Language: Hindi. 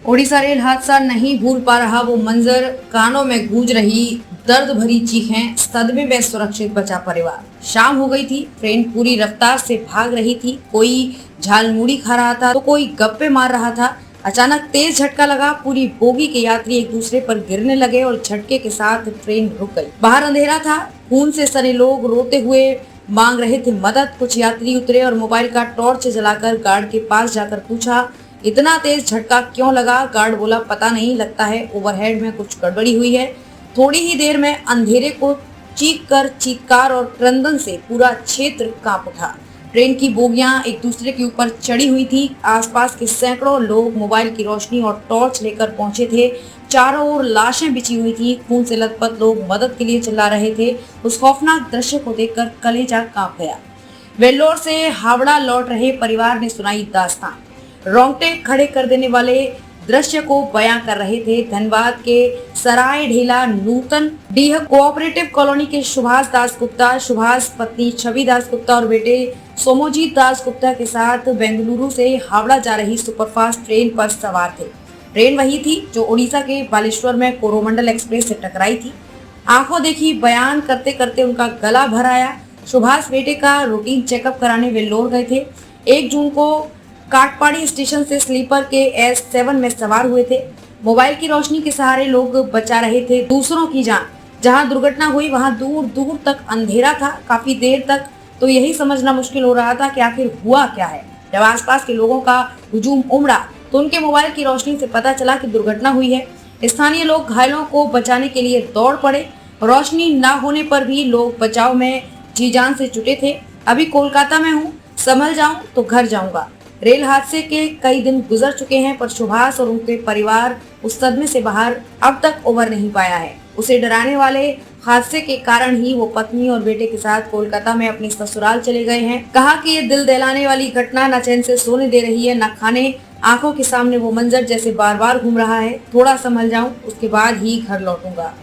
ओडिशा रेल हादसा नहीं भूल पा रहा वो मंजर, कानों में गूंज रही दर्द भरी चीखें, सदमे में सुरक्षित बचा परिवार। शाम हो गई थी, ट्रेन पूरी रफ्तार से भाग रही थी। कोई झालमुड़ी खा रहा था तो कोई गप्पे मार रहा था। अचानक तेज झटका लगा, पूरी बोगी के यात्री एक दूसरे पर गिरने लगे और झटके के साथ ट्रेन रुक गई। बाहर अंधेरा था, खून से सने लोग रोते हुए मांग रहे थे मदद। कुछ यात्री उतरे और मोबाइल का टॉर्च जलाकर गार्ड के पास जाकर पूछा, इतना तेज झटका क्यों लगा? गार्ड बोला, पता नहीं, लगता है ओवरहेड में कुछ गड़बड़ी हुई है। थोड़ी ही देर में अंधेरे को चीखकार और क्रंदन से पूरा क्षेत्र कांप उठा। ट्रेन की बोगियां एक दूसरे के ऊपर चढ़ी हुई थी। आसपास के सैकड़ों लोग मोबाइल की रोशनी और टॉर्च लेकर पहुंचे थे। चारों ओर लाशें बिछी हुई थी, खून से लथपथ लोग मदद के लिए चिल्ला रहे थे। उस खौफनाक दृश्य को देखकर कलेजा कांप गया। वेल्लोर से हावड़ा लौट रहे परिवार ने सुनाई दास्तान। रोंगटे खड़े कर देने वाले दृश्य को बयां कर रहे थे। धनबाद के सराय ढेला नूतन डीह कोऑपरेटिव कॉलोनी के सुभाष दास गुप्ता, सुभाष पत्नी छवि दास गुप्ता और बेटे सोमोजीत दास गुप्ता के साथ बेंगलुरु से हावड़ा जा रही सुपरफास्ट ट्रेन पर सवार थे। ट्रेन वही थी जो ओडिशा के बालेश्वर में कोरोमंडल एक्सप्रेस से टकराई थी। आंखों देखी बयान करते करते उनका गला भर आया। सुभाष बेटे का रूटीन चेकअप कराने वेल्लोर गए थे। 1 जून को काटपाड़ी स्टेशन से स्लीपर के S7 में सवार हुए थे। मोबाइल की रोशनी के सहारे लोग बचा रहे थे दूसरों की जान। जहां दुर्घटना हुई वहां दूर दूर तक अंधेरा था। काफी देर तक तो यही समझना मुश्किल हो रहा था कि आखिर हुआ क्या है। जब आसपास के लोगों का हुजूम उमड़ा तो उनके मोबाइल की रोशनी से पता चला कि दुर्घटना हुई है। स्थानीय लोग घायलों को बचाने के लिए दौड़ पड़े। रोशनी न होने पर भी लोग बचाव में जी जान से जुटे थे। अभी कोलकाता में हूँ, संभल जाऊं तो घर जाऊंगा। रेल हादसे के कई दिन गुजर चुके हैं, पर सुभाष और उनके परिवार उस सदमे से बाहर अब तक उभर नहीं पाया है। उसे डराने वाले हादसे के कारण ही वो पत्नी और बेटे के साथ कोलकाता में अपने ससुराल चले गए हैं। कहा कि ये दिल दहलाने वाली घटना न चैन से सोने दे रही है, न खाने। आंखों के सामने वो मंजर जैसे बार बार घूम रहा है। थोड़ा संभल जाऊं, उसके बाद ही घर लौटूंगा।